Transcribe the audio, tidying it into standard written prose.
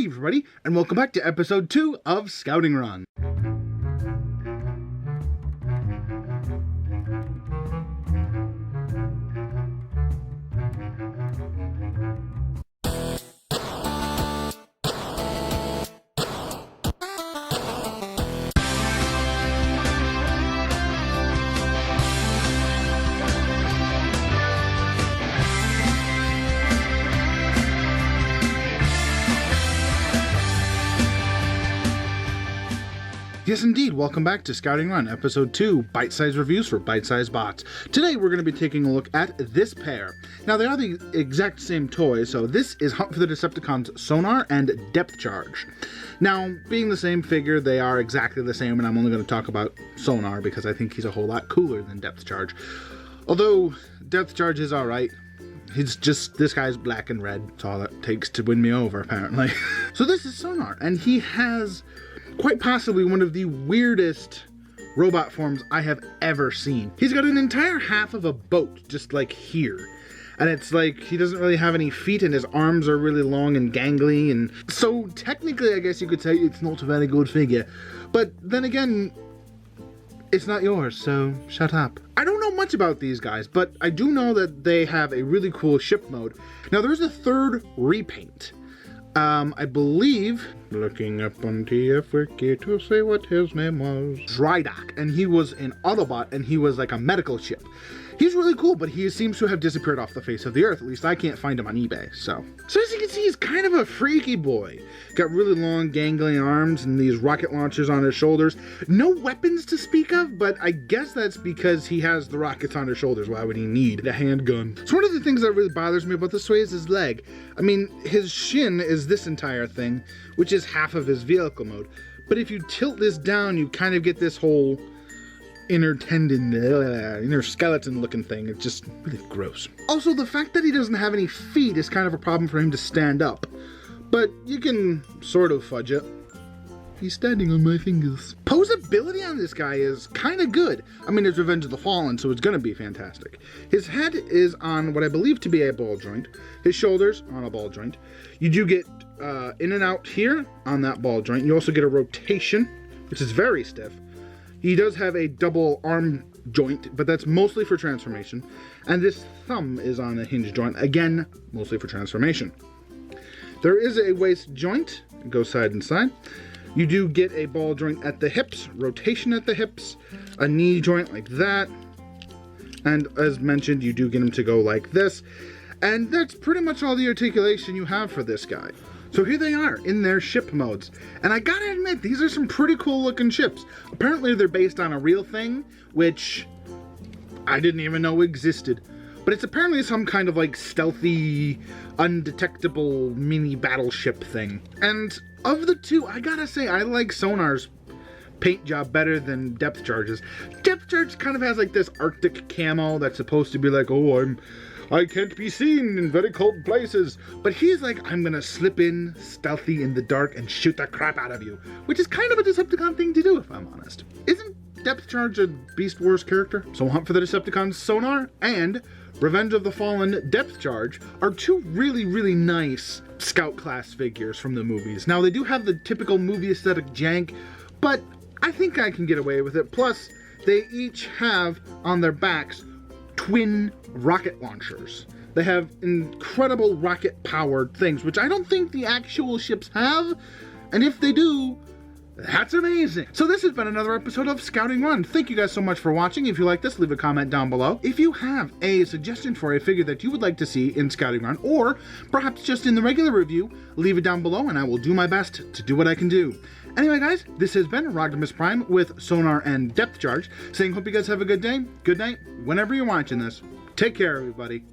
Hey everybody, and welcome back to episode 2 of Scouting Run. Yes, indeed. Welcome back to Scouting Run, Episode 2, Bite-Sized Reviews for Bite-Sized Bots. Today, we're going to be taking a look at this pair. Now, they are the exact same toy, so this is Hunt for the Decepticons Sonar and Depthcharge. Now, being the same figure, they are exactly the same, and I'm only going to talk about Sonar because I think he's a whole lot cooler than Depthcharge. Although, Depthcharge is alright. He's just, this guy's black and red. That's all it takes to win me over, apparently. So this is Sonar, and he has quite possibly one of the weirdest robot forms I have ever seen. He's got an entire half of a boat, just like here. And it's like, he doesn't really have any feet and his arms are really long and gangly. And so technically, I guess you could say it's not a very good figure. But then again, it's not yours, so shut up. I don't know much about these guys, but I do know that they have a really cool ship mode. Now there's a third repaint. I believe, looking up on TF Wiki to see what his name was, Drydock, and he was an Autobot, and he was like a medical ship. He's really cool, but he seems to have disappeared off the face of the earth. At least I can't find him on eBay, so as you can see, he's kind of a freaky boy. Got really long, gangly arms and these rocket launchers on his shoulders. No weapons to speak of, but I guess that's because he has the rockets on his shoulders. Why would he need a handgun? So one of the things that really bothers me about this toy is his leg. I mean, his shin is this entire thing, which is half of his vehicle mode. But if you tilt this down, you kind of get this whole inner tendon, inner skeleton looking thing. It's just really gross. Also, the fact that he doesn't have any feet is kind of a problem for him to stand up. But you can sort of fudge it. He's standing on my fingers. Posability on this guy is kind of good. I mean, it's Revenge of the Fallen, so it's going to be fantastic. His head is on what I believe to be a ball joint. His shoulders on a ball joint. You do get in and out here on that ball joint. You also get a rotation, which is very stiff. He does have a double arm joint, but that's mostly for transformation. And this thumb is on a hinge joint, again, mostly for transformation. There is a waist joint, it goes side and side. You do get a ball joint at the hips, rotation at the hips, a knee joint like that. And as mentioned, you do get him to go like this. And that's pretty much all the articulation you have for this guy. So here they are in their ship modes. And I gotta admit, these are some pretty cool looking ships. Apparently they're based on a real thing, which I didn't even know existed. But it's apparently some kind of like stealthy, undetectable mini battleship thing. And of the two, I gotta say, I like Sonar's paint job better than Depthcharge's. Depthcharge kind of has like this Arctic camo that's supposed to be like, oh, I can't be seen in very cold places. But he's like, I'm gonna slip in stealthy in the dark and shoot the crap out of you. Which is kind of a Decepticon thing to do, if I'm honest. Isn't Depthcharge a Beast Wars character? So Hunt for the Decepticons Sonar and Revenge of the Fallen Depthcharge are two really, really nice Scout class figures from the movies. Now, they do have the typical movie aesthetic jank, but I think I can get away with it. Plus, they each have on their backs twin rocket launchers. They have incredible rocket-powered things, which I don't think the actual ships have, and if they do, that's amazing. So this has been another episode of Scouting Run. Thank you guys so much for watching. If you like this, leave a comment down below. If you have a suggestion for a figure that you would like to see in Scouting Run, or perhaps just in the regular review, leave it down below and I will do my best to do what I can do. Anyway guys, this has been Rocktimus Prime with Sonar and Depthcharge, saying hope you guys have a good day, good night, whenever you're watching this. Take care everybody.